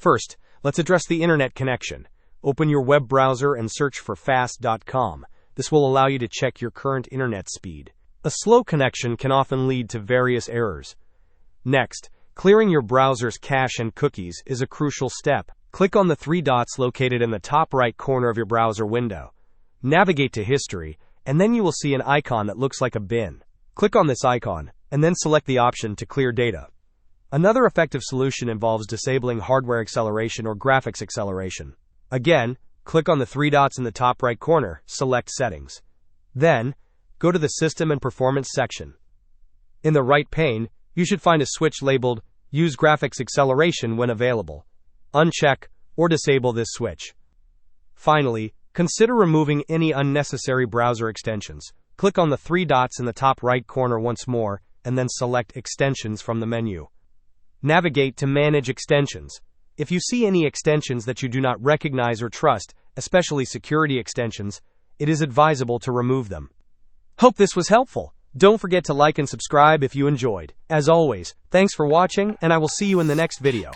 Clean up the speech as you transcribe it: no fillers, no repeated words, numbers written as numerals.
First, let's address the internet connection. Open your web browser and search for fast.com. This will allow you to check your current internet speed. A slow connection can often lead to various errors. Next, clearing your browser's cache and cookies is a crucial step. Click on the three dots located in the top right corner of your browser window. Navigate to History, and then you will see an icon that looks like a bin. Click on this icon, and then select the option to clear data. Another effective solution involves disabling hardware acceleration or graphics acceleration. Again, click on the three dots in the top right corner, select Settings. Then, go to the System and Performance section. In the right pane, you should find a switch labeled Use Graphics Acceleration when available. Uncheck or disable this switch. Finally, consider removing any unnecessary browser extensions. Click on the three dots in the top right corner once more, and then select Extensions from the menu. Navigate to Manage Extensions. If you see any extensions that you do not recognize or trust, especially security extensions, it is advisable to remove them. Hope this was helpful. Don't forget to like and subscribe if you enjoyed. As always, thanks for watching, and I will see you in the next video.